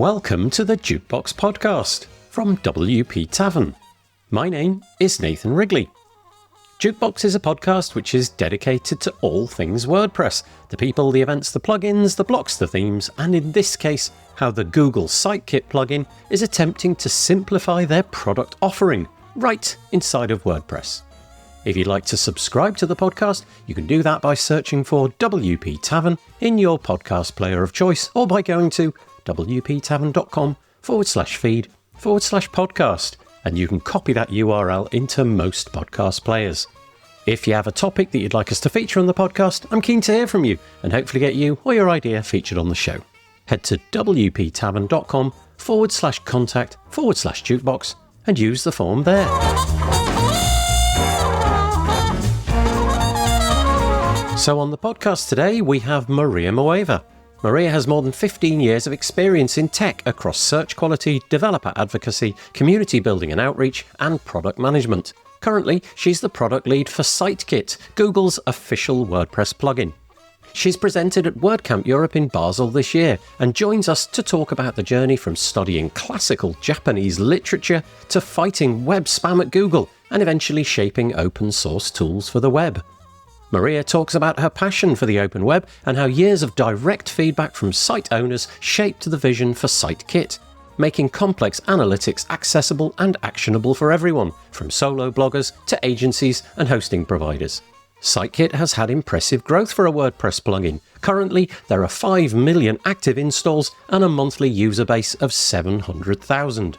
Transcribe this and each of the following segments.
Welcome to the Jukebox Podcast from WP Tavern. My name is Nathan Wrigley. Jukebox is a podcast which is dedicated to all things WordPress, the people, the events, the plugins, the blocks, the themes, and in this case, how the Google SiteKit plugin is attempting to simplify their product offering right inside of WordPress. If you'd like to subscribe to the podcast, you can do that by searching for WP Tavern in your podcast player of choice or by going to wptavern.com/feed/podcast, and you can copy that URL into most podcast players. If you have a topic that you'd like us to feature on the podcast, I'm keen to hear from you and hopefully get you or your idea featured on the show. Head to wptavern.com/contact/jukebox and use the form there. So on the podcast today, we have Mariya Moeva. Mariya has more than 15 years of experience in tech across search quality, developer advocacy, community building and outreach, and product management. Currently, she's the product lead for SiteKit, Google's official WordPress plugin. She's presented at WordCamp Europe in Basel this year and joins us to talk about the journey from studying classical Japanese literature to fighting web spam at Google and eventually shaping open source tools for the web. Mariya talks about her passion for the open web and how years of direct feedback from site owners shaped the vision for SiteKit, making complex analytics accessible and actionable for everyone, from solo bloggers to agencies and hosting providers. SiteKit has had impressive growth for a WordPress plugin. Currently, there are 5 million active installs and a monthly user base of 700,000.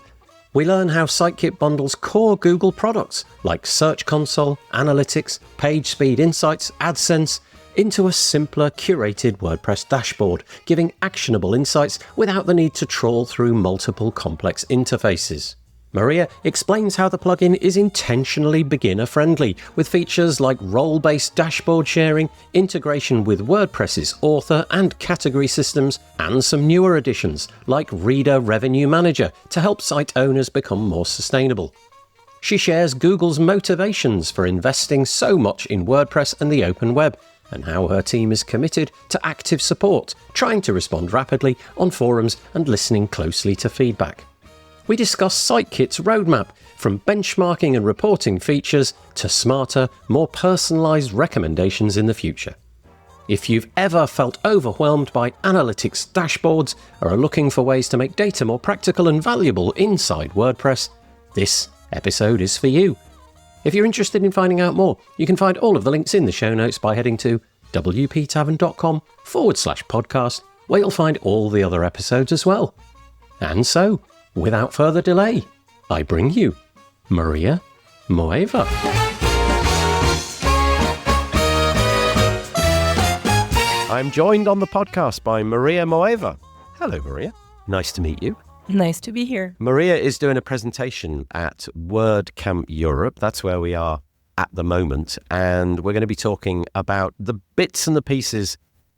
We learn how SiteKit bundles core Google products like Search Console, Analytics, Page Speed Insights, AdSense into a simpler, curated WordPress dashboard, giving actionable insights without the need to trawl through multiple complex interfaces. Mariya explains how the plugin is intentionally beginner-friendly, with features like role-based dashboard sharing, integration with WordPress's author and category systems, and some newer additions like Reader Revenue Manager to help site owners become more sustainable. She shares Google's motivations for investing so much in WordPress and the open web, and how her team is committed to active support, trying to respond rapidly on forums and listening closely to feedback. We discuss SiteKit's roadmap, from benchmarking and reporting features to smarter, more personalised recommendations in the future. If you've ever felt overwhelmed by analytics dashboards or are looking for ways to make data more practical and valuable inside WordPress, this episode is for you. If you're interested in finding out more, you can find all of the links in the show notes by heading to wptavern.com/podcast, where you'll find all the other episodes as well. And so, without further delay, I bring you Mariya Moeva. I'm joined on the podcast by Mariya Moeva. Hello, Mariya. Nice to meet you. Nice to be here. Mariya is doing a presentation at WordCamp Europe. That's where we are at the moment. And we're going to be talking about the bits and the pieces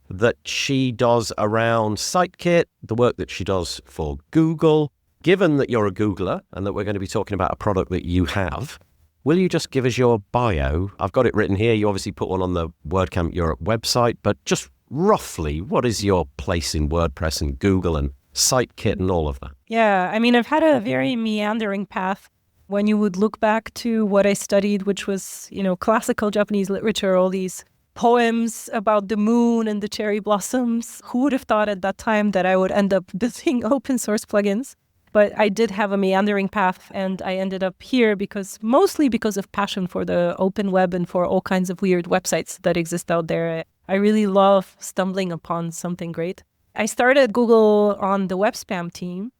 that she does around SiteKit, the work that she does for Google. Given that you're a Googler and that we're going to be talking about a product that you have, will you just give us your bio? I've got it written here. You obviously put one on the WordCamp Europe website, but just roughly, what is your place in WordPress and Google and SiteKit and all of that? Yeah, I mean, I've had a very meandering path. When you would look back to what I studied, which was, classical Japanese literature, all these poems about the moon and the cherry blossoms, who would have thought at that time that I would end up building open source plugins? But I did have a meandering path, and I ended up here mostly because of passion for the open web and for all kinds of weird websites that exist out there. I really love stumbling upon something great. I started Google on the web spam team,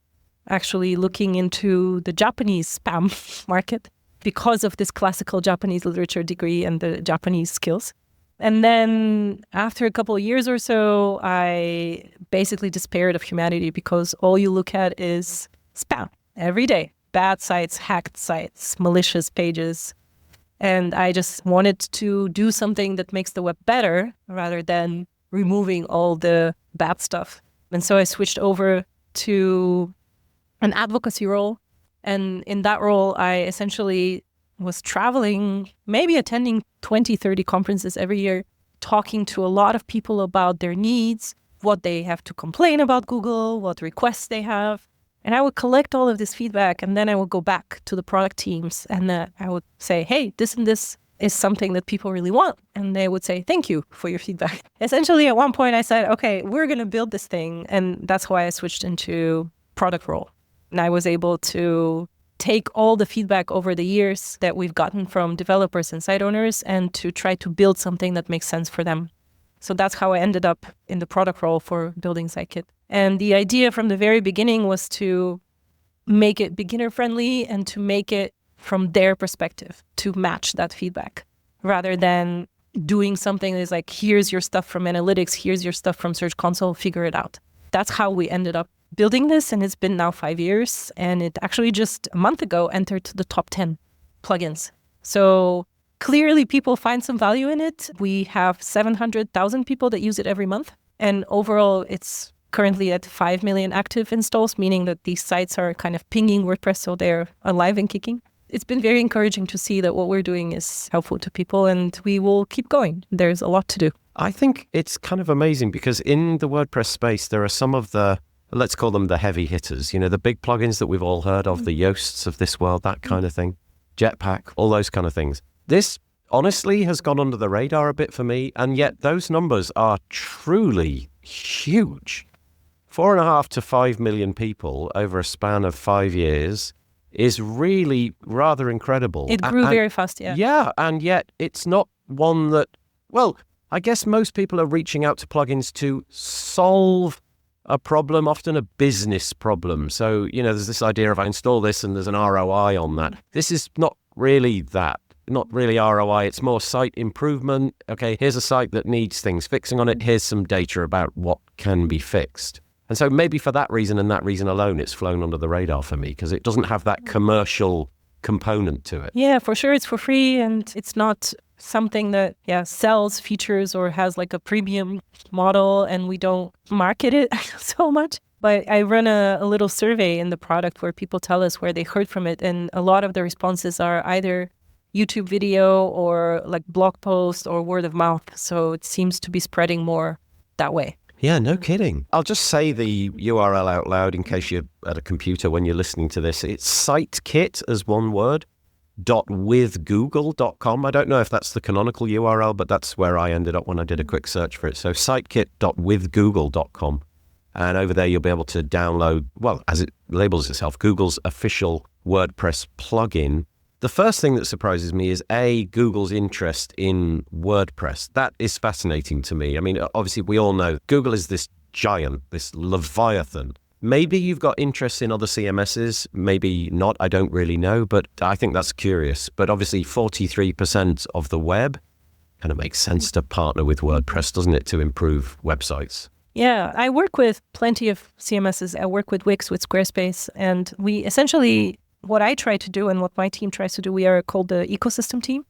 actually looking into the Japanese spam market because of this classical Japanese literature degree and the Japanese skills. And then after a couple of years or so, I basically despaired of humanity because all you look at is spam every day. Bad sites, hacked sites, malicious pages. And I just wanted to do something that makes the web better rather than removing all the bad stuff. And so I switched over to an advocacy role. And in that role, I essentially was traveling, maybe attending 20, 30 conferences every year, talking to a lot of people about their needs, what they have to complain about Google, what requests they have. And I would collect all of this feedback, and then I would go back to the product teams and I would say, hey, this and this is something that people really want. And they would say, thank you for your feedback. Essentially, at one point I said, okay, we're going to build this thing. And that's why I switched into product role. And I was able to take all the feedback over the years that we've gotten from developers and site owners and to try to build something that makes sense for them. So that's how I ended up in the product role for building SiteKit. And the idea from the very beginning was to make it beginner friendly and to make it from their perspective to match that feedback rather than doing something that is like, here's your stuff from analytics, here's your stuff from Search Console, figure it out. That's how we ended up building this. And it's been now 5 years. And it actually just a month ago entered the top 10 plugins. So clearly people find some value in it. We have 700,000 people that use it every month. And overall, it's currently at 5 million active installs, meaning that these sites are kind of pinging WordPress, so they're alive and kicking. It's been very encouraging to see that what we're doing is helpful to people, and we will keep going. There's a lot to do. I think it's kind of amazing because in the WordPress space, there are some of the, let's call them the heavy hitters, the big plugins that we've all heard of, the Yoasts of this world, that kind of thing, Jetpack, all those kind of things. This honestly has gone under the radar a bit for me, and yet those numbers are truly huge. 4.5 to 5 million people over a span of 5 years is really rather incredible. It grew very fast, yeah. Yeah, and yet it's not one that, well, I guess most people are reaching out to plugins to solve a problem, often a business problem. So, there's this idea of I install this and there's an ROI on that. This is not really that. Not really ROI, it's more site improvement. Okay, here's a site that needs things fixing on it. Here's some data about what can be fixed. And so maybe for that reason and that reason alone, it's flown under the radar for me because it doesn't have that commercial component to it. Yeah, for sure. It's for free and it's not something that sells features or has like a premium model, and we don't market it so much. But I run a little survey in the product where people tell us where they heard from it. And a lot of the responses are either YouTube video or like blog post or word of mouth. So it seems to be spreading more that way. Yeah, no kidding. I'll just say the URL out loud in case you're at a computer when you're listening to this. It's SiteKit as one word, .withgoogle.com. I don't know if that's the canonical URL, but that's where I ended up when I did a quick search for it. So SiteKit.withgoogle.com. And over there, you'll be able to download, well, as it labels itself, Google's official WordPress plugin. The first thing that surprises me is Google's interest in WordPress. That is fascinating to me. I mean, obviously we all know Google is this giant, this leviathan. Maybe you've got interest in other CMSs, maybe not, I don't really know, but I think that's curious. But obviously 43% of the web kind of makes sense to partner with WordPress, doesn't it, to improve websites? Yeah, I work with plenty of CMSs. I work with Wix, with Squarespace, and we essentially, what I try to do and what my team tries to do, we are called the ecosystem team.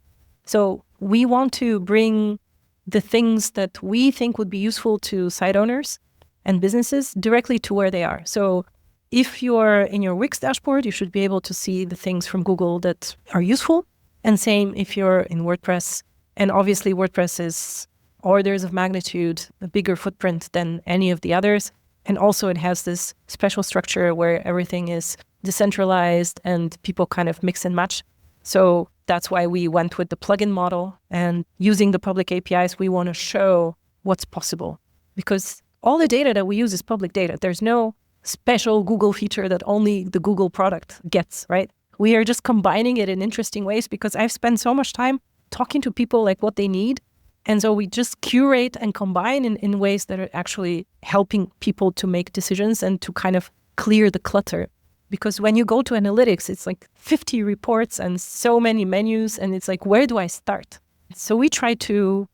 So we want to bring the things that we think would be useful to site owners and businesses directly to where they are. So if you're in your Wix dashboard, you should be able to see the things from Google that are useful. And same if you're in WordPress. And obviously WordPress is orders of magnitude, a bigger footprint than any of the others. And also it has this special structure where everything is decentralized and people kind of mix and match. So that's why we went with the plugin model, and using the public APIs, we want to show what's possible because all the data that we use is public data. There's no special Google feature that only the Google product gets, right? We are just combining it in interesting ways because I've spent so much time talking to people like what they need. And so we just curate and combine in ways that are actually helping people to make decisions and to kind of clear the clutter. Because when you go to analytics, it's like 50 reports and so many menus. And it's like, where do I start? So we try to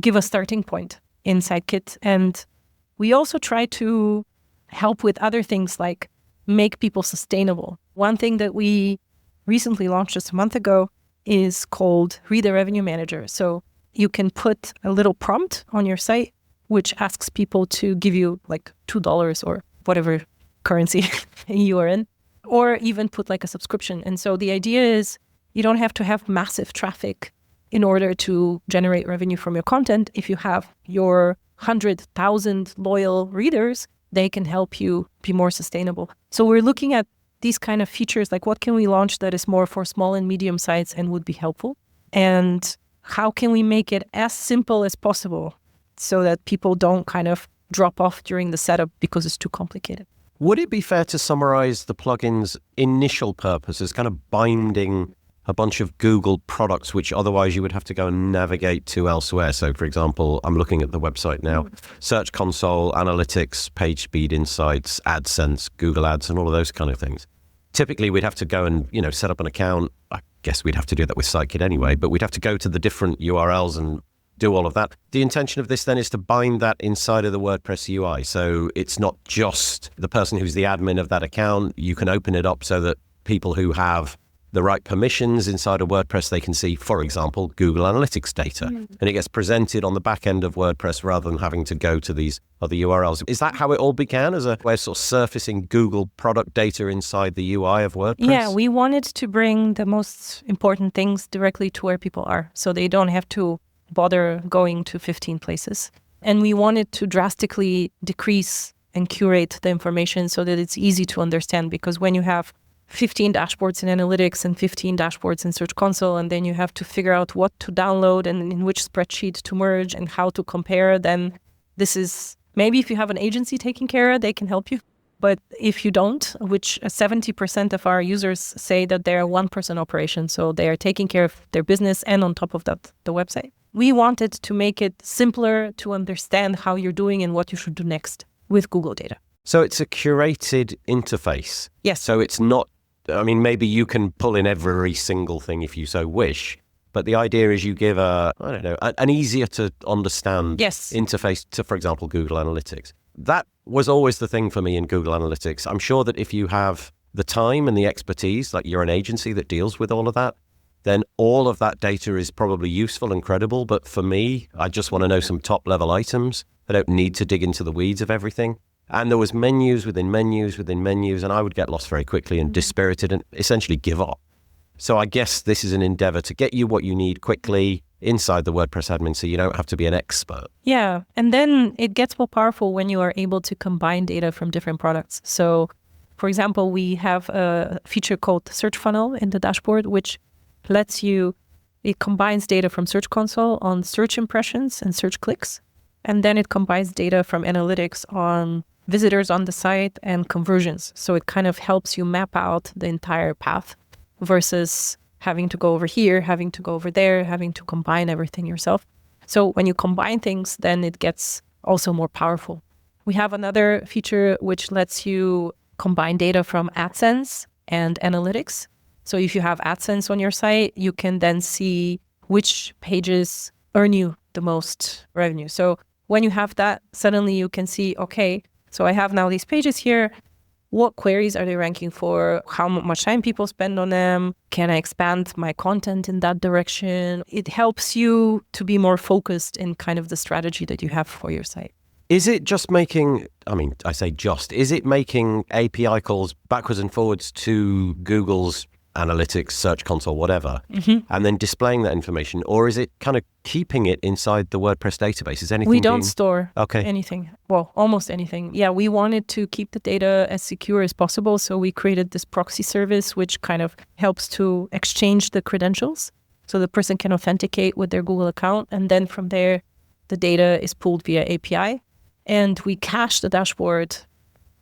give a starting point in SiteKit. And we also try to help with other things like make people sustainable. One thing that we recently launched just a month ago is called Read the Revenue Manager. So you can put a little prompt on your site, which asks people to give you like $2 or whatever currency you are in, or even put like a subscription. And so the idea is you don't have to have massive traffic in order to generate revenue from your content. If you have your 100,000 loyal readers, they can help you be more sustainable. So we're looking at these kind of features, like what can we launch that is more for small and medium sites and would be helpful? And how can we make it as simple as possible so that people don't kind of drop off during the setup because it's too complicated? Would it be fair to summarize the plugin's initial purpose as kind of binding a bunch of Google products, which otherwise you would have to go and navigate to elsewhere? So, for example, I'm looking at the website now, Search Console, Analytics, Page Speed Insights, AdSense, Google Ads, and all of those kind of things. Typically, we'd have to go and, set up an account. I guess we'd have to do that with SiteKit anyway, but we'd have to go to the different URLs and do all of that. The intention of this then is to bind that inside of the WordPress UI. So it's not just the person who's the admin of that account. You can open it up so that people who have the right permissions inside of WordPress, they can see, for example, Google Analytics data. And it gets presented on the back end of WordPress rather than having to go to these other URLs. Is that how it all began, as a way of sort of surfacing Google product data inside the UI of WordPress? Yeah, we wanted to bring the most important things directly to where people are, so they don't have to bother going to 15 places. And we wanted to drastically decrease and curate the information so that it's easy to understand, because when you have 15 dashboards in Analytics and 15 dashboards in Search Console, and then you have to figure out what to download and in which spreadsheet to merge and how to compare, then this is, maybe if you have an agency taking care of it, they can help you. But if you don't, which 70% of our users say that they're a one-person operation, so they are taking care of their business and on top of that, the website. We wanted to make it simpler to understand how you're doing and what you should do next with Google data. So it's a curated interface. Yes. So it's not, maybe you can pull in every single thing if you so wish, but the idea is you give an easier to understand interface to, for example, Google Analytics. That was always the thing for me in Google Analytics. I'm sure that if you have the time and the expertise, like you're an agency that deals with all of that, then all of that data is probably useful and credible. But for me, I just want to know some top level items. I don't need to dig into the weeds of everything. And there was menus within menus within menus, and I would get lost very quickly and dispirited and essentially give up. So I guess this is an endeavor to get you what you need quickly inside the WordPress admin, so you don't have to be an expert. Yeah, and then it gets more powerful when you are able to combine data from different products. So, for example, we have a feature called Search Funnel in the dashboard, which it combines data from Search Console on search impressions and search clicks. And then it combines data from Analytics on visitors on the site and conversions. So it kind of helps you map out the entire path versus having to go over here, having to go over there, having to combine everything yourself. So when you combine things, then it gets also more powerful. We have another feature which lets you combine data from AdSense and Analytics. So if you have AdSense on your site, you can then see which pages earn you the most revenue. So when you have that, suddenly you can see, okay, so I have now these pages here. What queries are they ranking for? How much time people spend on them? Can I expand my content in that direction? It helps you to be more focused in kind of the strategy that you have for your site. Is it just making, is it making API calls backwards and forwards to Google's Analytics, Search Console, whatever, and then displaying that information? Or is it kind of keeping it inside the WordPress database? Is anything We don't store Okay. anything. Well, almost anything. Yeah, we wanted to keep the data as secure as possible. So we created this proxy service, which kind of helps to exchange the credentials. So the person can authenticate with their Google account. And then from there, the data is pulled via API. And we cache the dashboard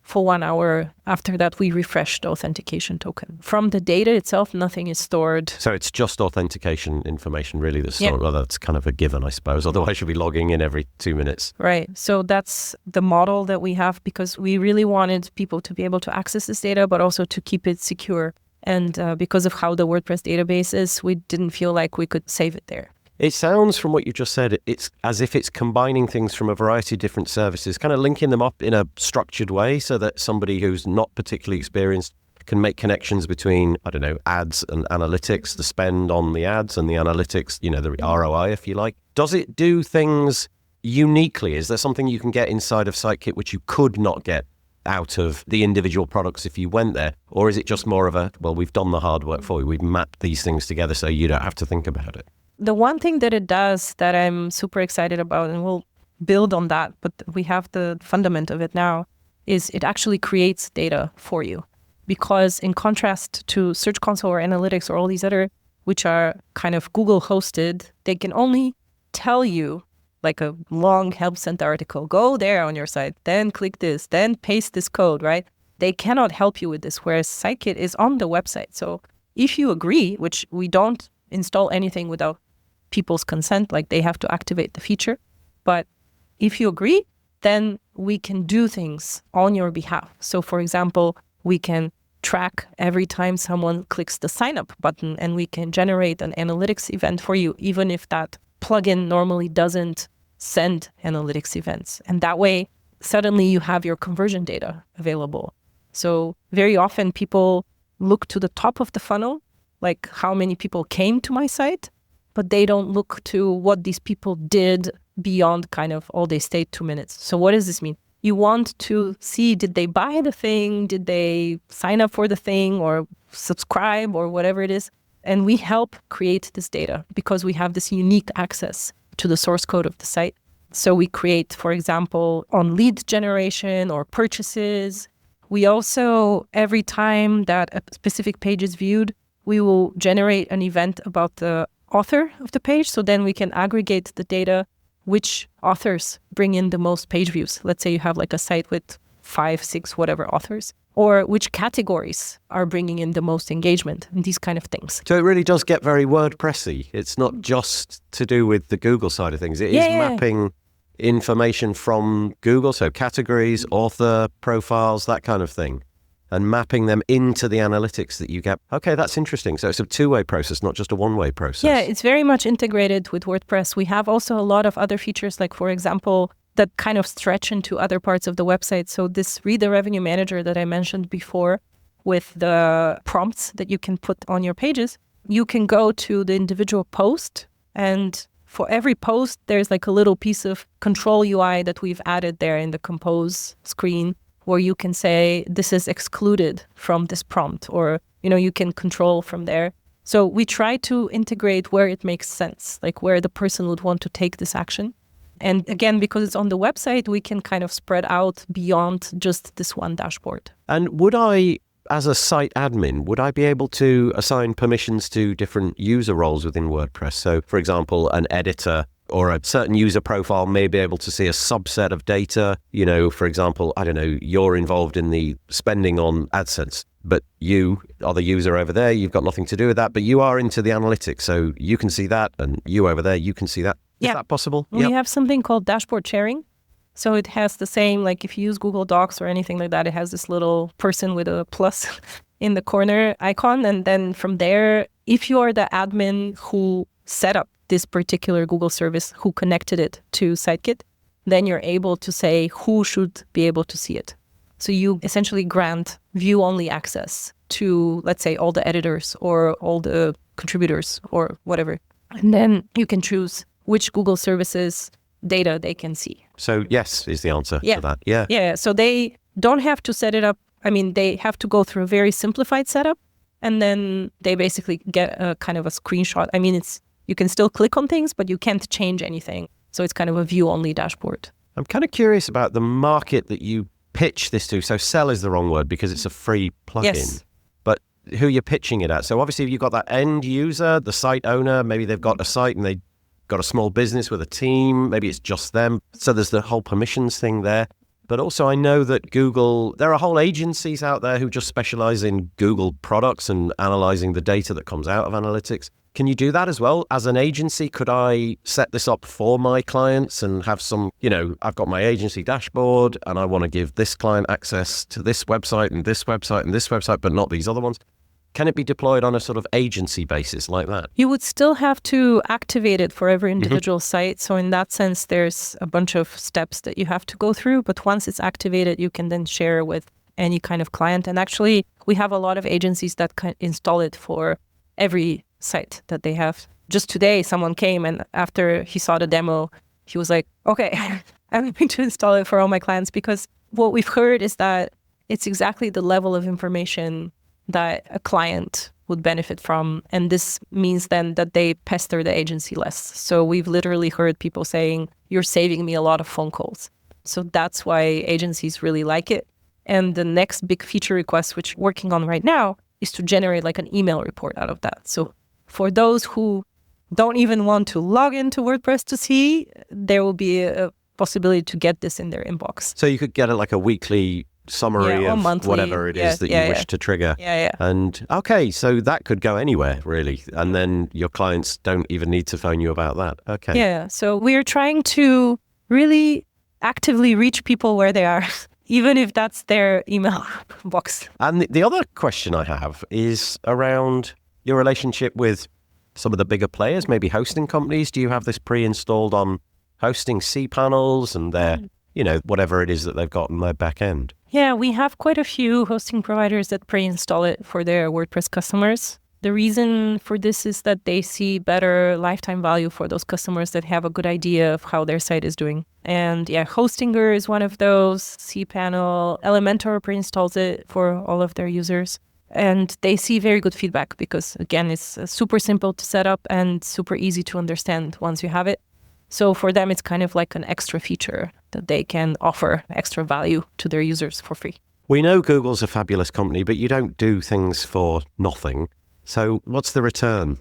for 1 hour. After that, we refresh the authentication token. From the data itself, nothing is stored. So it's just authentication information really that's stored. Yeah. Well, that's kind of a given, I suppose. Otherwise, you'll be logging in every 2 minutes. Right. So that's the model that we have, because we really wanted people to be able to access this data, but also to keep it secure. And because of how the WordPress database is, we didn't feel like we could save it there. It sounds, from what you just said, it's as if it's combining things from a variety of different services, kind of linking them up in a structured way so that somebody who's not particularly experienced can make connections between, ads and analytics, the spend on the ads and the analytics, the ROI, if you like. Does it do things uniquely? Is there something you can get inside of SiteKit which you could not get out of the individual products if you went there? Or is it just more of we've done the hard work for you, we've mapped these things together so you don't have to think about it? The one thing that it does that I'm super excited about, and we'll build on that, but we have the fundament of it now, is it actually creates data for you. Because in contrast to Search Console or Analytics or all these other, which are kind of Google hosted, they can only tell you, like a long Help Center article, go there on your site, then click this, then paste this code, right? They cannot help you with this, whereas SiteKit is on the website. So if you agree, which we don't install anything without people's consent, like they have to activate the feature, but if you agree, then we can do things on your behalf. So for example, we can track every time someone clicks the sign up button, and we can generate an analytics event for you, even if that plugin normally doesn't send analytics events. And that way, suddenly you have your conversion data available. So very often people look to the top of the funnel, like how many people came to my site, but they don't look to what these people did beyond kind of, oh, they stayed 2 minutes. So what does this mean? You want to see, did they buy the thing? Did they sign up for the thing or subscribe or whatever it is? And we help create this data because we have this unique access to the source code of the site. So we create, for example, on lead generation or purchases. We also, every time that a specific page is viewed, we will generate an event about the author of the page. So then we can aggregate the data, which authors bring in the most page views. Let's say you have like a site with 5, 6, whatever authors, or which categories are bringing in the most engagement and these kind of things. So it really does get very WordPressy. It's not just to do with the Google side of things. It is mapping information from Google, so categories, author profiles, that kind of thing, and mapping them into the analytics that you get. Okay, that's interesting. So it's a two-way process, not just a one-way process. Yeah, it's very much integrated with WordPress. We have also a lot of other features, like, for example, that kind of stretch into other parts of the website. So this Read the Revenue Manager that I mentioned before, with the prompts that you can put on your pages, you can go to the individual post, and for every post, there's like a little piece of control UI that we've added there in the compose screen, where you can say, this is excluded from this prompt, or, you can control from there. So we try to integrate where it makes sense, like where the person would want to take this action. And again, because it's on the website, we can kind of spread out beyond just this one dashboard. And would I, as a site admin, would I be able to assign permissions to different user roles within WordPress? So, for example, an editor or a certain user profile may be able to see a subset of data. For example, I don't know, you're involved in the spending on AdSense, but you are the user over there. You've got nothing to do with that, but you are into the analytics. So you can see that, and you over there, you can see that. Is that possible? We have something called dashboard sharing. So it has the same, like if you use Google Docs or anything like that, it has this little person with a plus in the corner icon. And then from there, if you are the admin who set up this particular Google service, who connected it to SiteKit, then you're able to say who should be able to see it. So you essentially grant view-only access to, let's say, all the editors or all the contributors or whatever. And then you can choose which Google services data they can see. So yes is the answer to that. Yeah. So they don't have to set it up. I mean, they have to go through a very simplified setup, and then they basically get a kind of a screenshot. I mean, you can still click on things, but you can't change anything. So it's kind of a view-only dashboard. I'm kind of curious about the market that you pitch this to. So sell is the wrong word because it's a free plugin. Yes. But who you're pitching it at. So obviously you've got that end user, the site owner, maybe they've got a site and they got a small business with a team, maybe it's just them. So there's the whole permissions thing there. But also I know that Google, there are whole agencies out there who just specialize in Google products and analyzing the data that comes out of analytics. Can you do that as well? As an agency, could I set this up for my clients and have some, I've got my agency dashboard and I want to give this client access to this website and this website and this website, but not these other ones. Can it be deployed on a sort of agency basis like that? You would still have to activate it for every individual site. So in that sense, there's a bunch of steps that you have to go through. But once it's activated, you can then share with any kind of client. And actually, we have a lot of agencies that can install it for every site that they have. Just today, someone came and after he saw the demo, he was like, okay, I'm going to install it for all my clients, because what we've heard is that it's exactly the level of information that a client would benefit from. And this means then that they pester the agency less. So we've literally heard people saying, you're saving me a lot of phone calls. So that's why agencies really like it. And the next big feature request, which we're working on right now, is to generate like an email report out of that. So for those who don't even want to log into WordPress to see, there will be a possibility to get this in their inbox. So you could get like a weekly summary of monthly, whatever it is that you wish to trigger. And okay, so that could go anywhere really. And then your clients don't even need to phone you about that. Okay. Yeah. So we're trying to really actively reach people where they are, even if that's their email box. And the other question I have is around your relationship with some of the bigger players, maybe hosting companies. Do you have this pre-installed on hosting cPanels and their, whatever it is that they've got in their back end? Yeah, we have quite a few hosting providers that pre-install it for their WordPress customers. The reason for this is that they see better lifetime value for those customers that have a good idea of how their site is doing. And Hostinger is one of those. cPanel, Elementor pre-installs it for all of their users. And they see very good feedback because, again, it's super simple to set up and super easy to understand once you have it. So for them, it's kind of like an extra feature that they can offer extra value to their users for free. We know Google's a fabulous company, but you don't do things for nothing. So what's the return?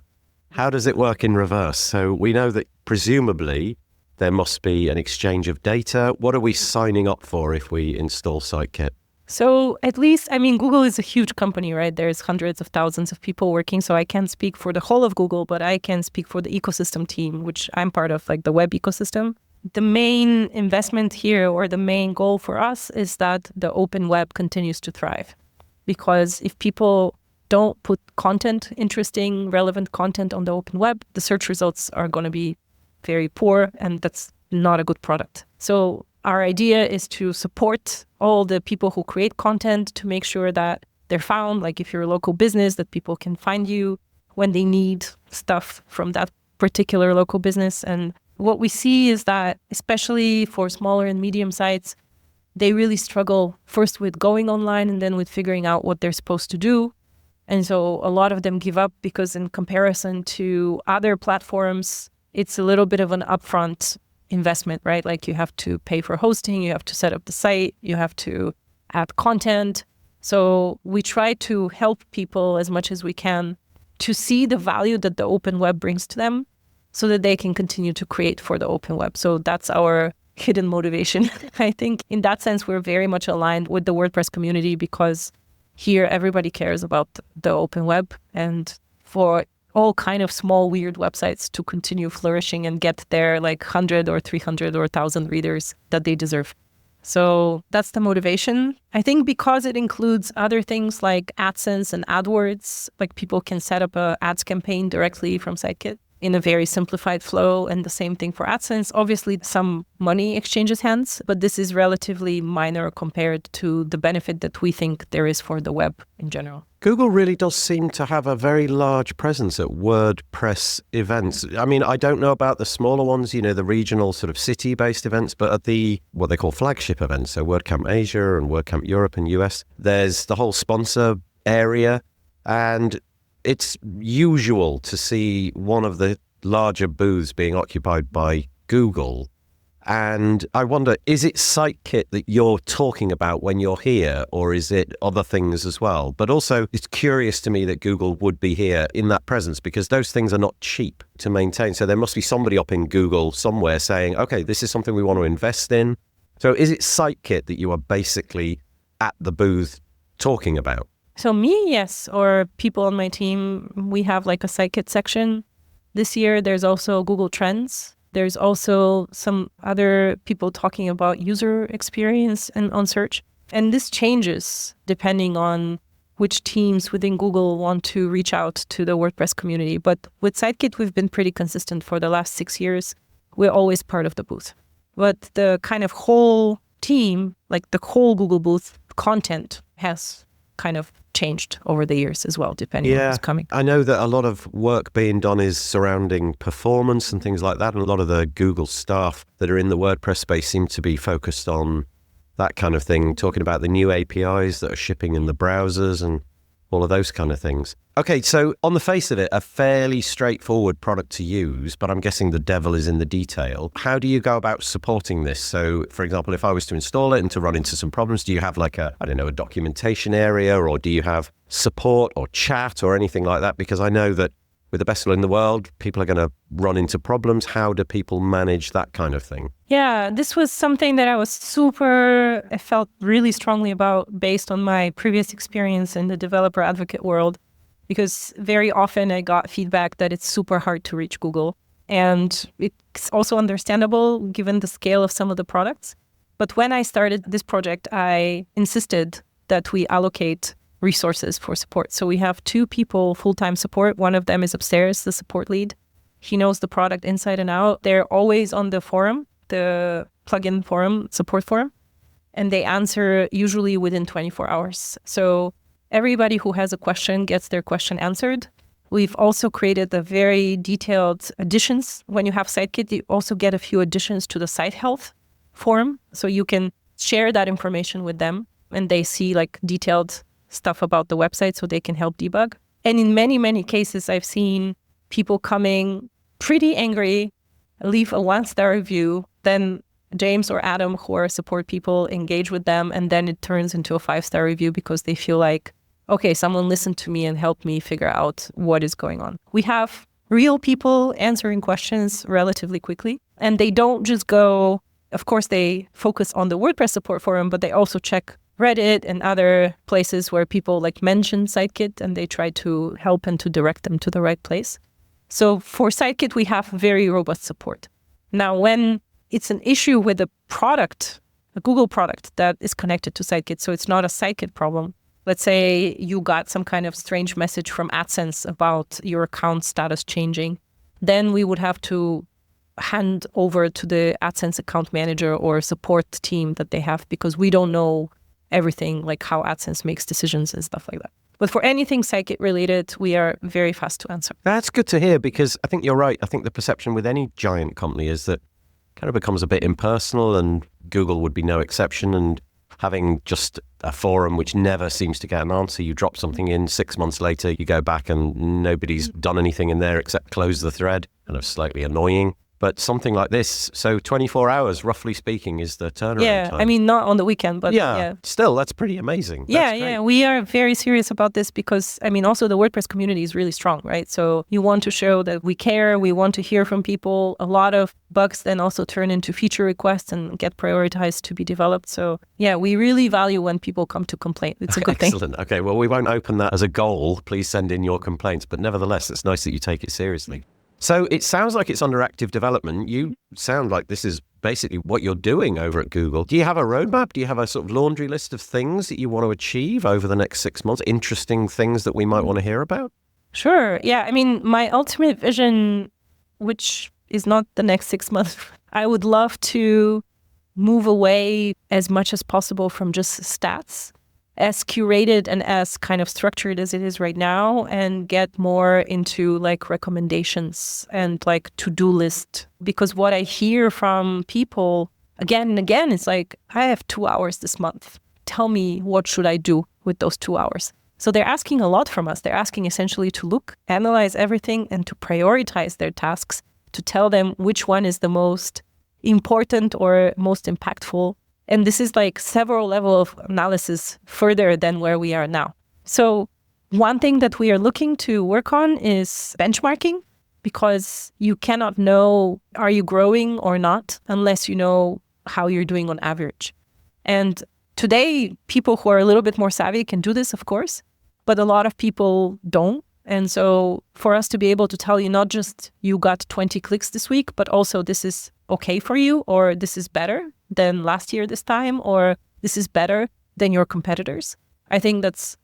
How does it work in reverse? So we know that presumably there must be an exchange of data. What are we signing up for if we install SiteKit? So at least, Google is a huge company, right? There's hundreds of thousands of people working. So I can't speak for the whole of Google, but I can speak for the ecosystem team, which I'm part of, like the web ecosystem. The main investment here, or the main goal for us, is that the open web continues to thrive. Because if people don't put content, interesting, relevant content on the open web, the search results are going to be very poor, and that's not a good product. So our idea is to support all the people who create content to make sure that they're found, like if you're a local business, that people can find you when they need stuff from that particular local business. And what we see is that, especially for smaller and medium sites, they really struggle first with going online and then with figuring out what they're supposed to do. And so a lot of them give up because in comparison to other platforms, it's a little bit of an upfront investment, right? Like you have to pay for hosting, you have to set up the site, you have to add content. So we try to help people as much as we can to see the value that the open web brings to them so that they can continue to create for the open web. So that's our hidden motivation. I think in that sense, we're very much aligned with the WordPress community because here everybody cares about the open web, and for all kind of small, weird websites to continue flourishing and get their like 100 or 300 or 1,000 readers that they deserve. So that's the motivation. I think because it includes other things like AdSense and AdWords, like people can set up a ads campaign directly from SiteKit in a very simplified flow, and the same thing for AdSense. Obviously, some money exchanges hands, but this is relatively minor compared to the benefit that we think there is for the web in general. Google really does seem to have a very large presence at WordPress events. I don't know about the smaller ones, the regional sort of city-based events, but at the, what they call flagship events, so WordCamp Asia and WordCamp Europe and US, there's the whole sponsor area, and it's usual to see one of the larger booths being occupied by Google. And I wonder, is it SiteKit that you're talking about when you're here, or is it other things as well? But also, it's curious to me that Google would be here in that presence because those things are not cheap to maintain. So there must be somebody up in Google somewhere saying, okay, this is something we want to invest in. So is it SiteKit that you are basically at the booth talking about? So me, yes, or people on my team, we have like a SiteKit section. This year, there's also Google Trends. There's also some other people talking about user experience and on search. And this changes depending on which teams within Google want to reach out to the WordPress community. But with SiteKit, we've been pretty consistent for the last 6 years. We're always part of the booth. But the kind of whole team, like the whole Google booth content has kind of changed over the years as well, depending on what's coming. I know that a lot of work being done is surrounding performance and things like that. And a lot of the Google staff that are in the WordPress space seem to be focused on that kind of thing, talking about the new APIs that are shipping in the browsers. And all of those kind of things. Okay, so on the face of it, a fairly straightforward product to use, but I'm guessing the devil is in the detail. How do you go about supporting this? So, for example, if I was to install it and to run into some problems, do you have like a documentation area, or do you have support or chat or anything like that? Because I know that with the best will in the world, people are going to run into problems. How do people manage that kind of thing? Yeah, this was something that I felt really strongly about based on my previous experience in the developer advocate world, because very often I got feedback that it's super hard to reach Google. And it's also understandable given the scale of some of the products. But when I started this project, I insisted that we allocate resources for support. So we have 2 people full-time support. One of them is upstairs, the support lead. He knows the product inside and out. They're always on the forum, the plugin forum, support forum, and they answer usually within 24 hours. So everybody who has a question gets their question answered. We've also created a very detailed additions. When you have SiteKit, you also get a few additions to the site health forum. So you can share that information with them and they see like detailed stuff about the website so they can help debug. And in many, many cases, I've seen people coming pretty angry, leave a 1-star review, then James or Adam, who are support people, engage with them, and then it turns into a 5-star review because they feel like, okay, someone listened to me and helped me figure out what is going on. We have real people answering questions relatively quickly, and they don't just go, of course, they focus on the WordPress support forum, but they also check Reddit and other places where people like mention SiteKit and they try to help and to direct them to the right place. So for SiteKit, we have very robust support. Now, when it's an issue with a product, a Google product that is connected to SiteKit, so it's not a SiteKit problem. Let's say you got some kind of strange message from AdSense about your account status changing. Then we would have to hand over to the AdSense account manager or support team that they have, because we don't know everything, like how AdSense makes decisions and stuff like that. But for anything SiteKit related, we are very fast to answer. That's good to hear, because I think you're right. I think the perception with any giant company is that kind of becomes a bit impersonal, and Google would be no exception. And having just a forum which never seems to get an answer, you drop something in, 6 months later, you go back and nobody's done anything in there except close the thread. Kind of slightly annoying. But something like this, so 24 hours, roughly speaking, is the turnaround time. I mean, not on the weekend, but yeah. Still, that's pretty amazing. Yeah, we are very serious about this because, I mean, also the WordPress community is really strong, right? So you want to show that we care, we want to hear from people. A lot of bugs then also turn into feature requests and get prioritized to be developed. So yeah, we really value when people come to complain. It's a good thing. Excellent. Okay, well, we won't open that as a goal. Please send in your complaints. But nevertheless, it's nice that you take it seriously. So it sounds like it's under active development. You sound like this is basically what you're doing over at Google. Do you have a roadmap? Do you have a sort of laundry list of things that you want to achieve over the next 6 months? Interesting things that we might want to hear about? Sure. Yeah. I mean, my ultimate vision, which is not the next 6 months, I would love to move away as much as possible from just stats, as curated and as kind of structured as it is right now, and get more into like recommendations and like to-do list. Because what I hear from people again and again is like, I have 2 hours this month. Tell me, what should I do with those 2 hours? So they're asking a lot from us. They're asking essentially to look, analyze everything, and to prioritize their tasks, to tell them which one is the most important or most impactful. And this is like several levels of analysis further than where we are now. So one thing that we are looking to work on is benchmarking, because you cannot know, are you growing or not, unless you know how you're doing on average. And today, people who are a little bit more savvy can do this, of course, but a lot of people don't. And so for us to be able to tell you not just you got 20 clicks this week, but also this is okay for you, or this is better than last year this time, or this is better than your competitors. I think that's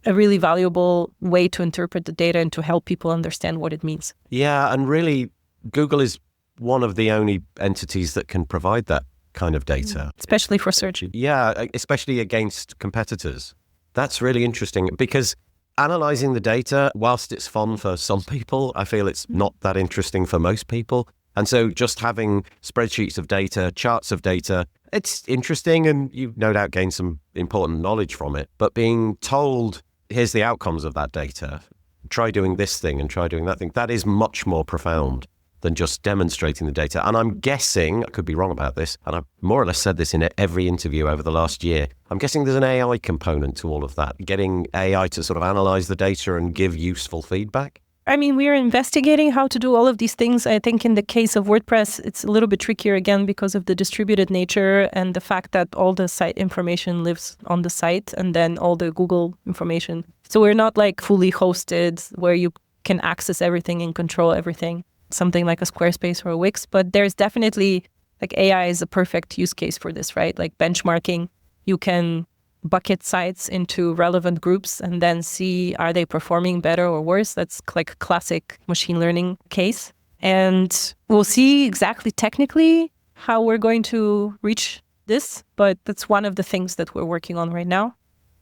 a really valuable way to interpret the data and to help people understand what it means. Yeah, and really, Google is one of the only entities that can provide that kind of data. Especially for search. Yeah, especially against competitors. That's really interesting, because analyzing the data, whilst it's fun for some people, I feel it's not that interesting for most people. And so just having spreadsheets of data, charts of data, it's interesting, and you no doubt gain some important knowledge from it. But being told here's the outcomes of that data. Try doing this thing and try doing that thing. That is much more profound than just demonstrating the data. And I'm guessing, I could be wrong about this, and I've more or less said this in every interview over the last year, I'm guessing there's an AI component to all of that, getting AI to sort of analyze the data and give useful feedback. I mean, we are investigating how to do all of these things. I think in the case of WordPress, it's a little bit trickier again because of the distributed nature and the fact that all the site information lives on the site and then all the Google information. So we're not like fully hosted where you can access everything and control everything, something like a Squarespace or a Wix. But there's definitely like AI is a perfect use case for this, right? Like benchmarking, you can bucket sites into relevant groups and then see, are they performing better or worse? That's like a classic machine learning case. And we'll see exactly technically how we're going to reach this, but that's one of the things that we're working on right now.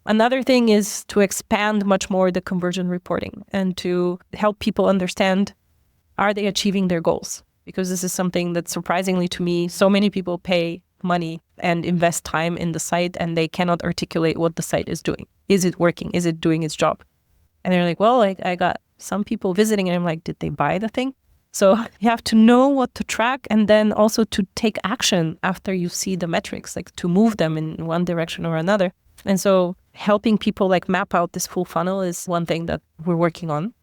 Another thing is to expand much more the conversion reporting and to help people understand, are they achieving their goals? Because this is something that surprisingly to me, so many people pay money and invest time in the site and they cannot articulate what the site is doing. Is it working? Is it doing its job? And they're like, well, I got some people visiting and I'm like, did they buy the thing? So you have to know what to track and then also to take action after you see the metrics, like to move them in one direction or another. And so helping people like map out this full funnel is one thing that we're working on.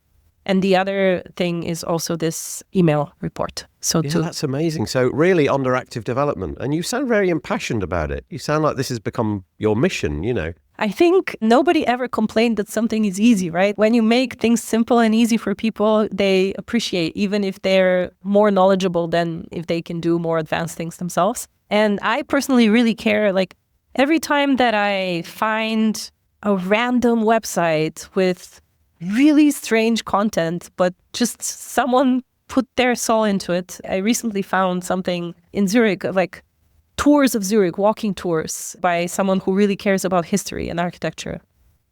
And the other thing is also this email report. So that's amazing. So really under active development. And you sound very impassioned about it. You sound like this has become your mission, you know. I think nobody ever complained that something is easy, right? When you make things simple and easy for people, they appreciate, even if they're more knowledgeable than if they can do more advanced things themselves. And I personally really care, like every time that I find a random website with really strange content, but just someone put their soul into it. I recently found something in Zurich, like tours of Zurich, walking tours by someone who really cares about history and architecture.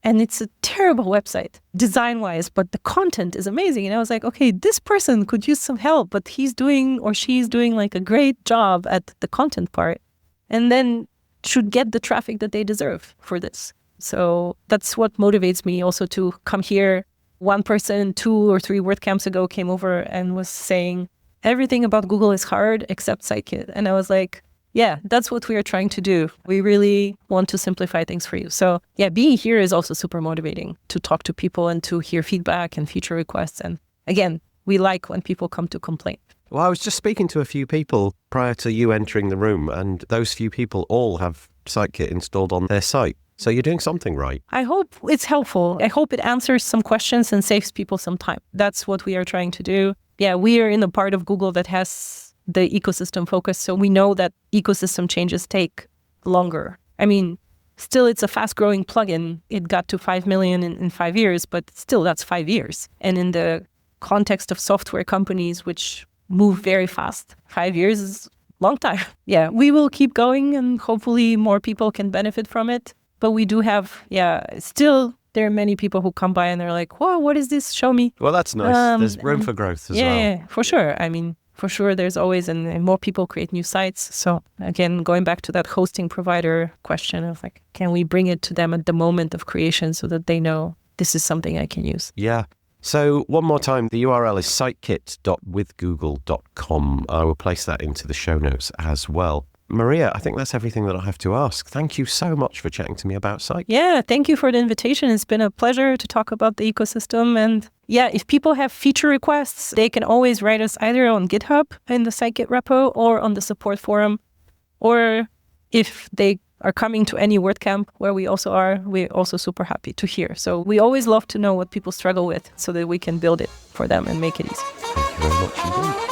And it's a terrible website, design-wise, but the content is amazing. And I was like, okay, this person could use some help, but he's doing or she's doing like a great job at the content part, and then should get the traffic that they deserve for this. So that's what motivates me also to come here. One person 2 or 3 WordCamps ago came over and was saying, everything about Google is hard except SiteKit. And I was like, yeah, that's what we are trying to do. We really want to simplify things for you. So yeah, being here is also super motivating to talk to people and to hear feedback and feature requests. And again, we like when people come to complain. Well, I was just speaking to a few people prior to you entering the room, and those few people all have SiteKit installed on their site. So you're doing something right. I hope it's helpful. I hope it answers some questions and saves people some time. That's what we are trying to do. Yeah, we are in a part of Google that has the ecosystem focus. So we know that ecosystem changes take longer. I mean, still, it's a fast-growing plugin. It got to 5 million in 5 years, but still, that's 5 years. And in the context of software companies, which move very fast, 5 years is a long time. Yeah, we will keep going and hopefully more people can benefit from it. But we do have, still there are many people who come by and they're like, whoa, what is this? Show me. Well, that's nice. There's room for growth as well. Yeah, for sure. I mean, for sure, there's always, and more people create new sites. So again, going back to that hosting provider question of like, can we bring it to them at the moment of creation so that they know this is something I can use? Yeah. So one more time, the URL is sitekit.withgoogle.com. I will place that into the show notes as well. Mariya, I think that's everything that I have to ask. Thank you so much for chatting to me about SiteKit. Yeah, thank you for the invitation. It's been a pleasure to talk about the ecosystem. And yeah, if people have feature requests, they can always write us either on GitHub in the SiteKit repo or on the support forum. Or if they are coming to any WordCamp where we also are, we're also super happy to hear. So we always love to know what people struggle with so that we can build it for them and make it easy. Thank you very much indeed.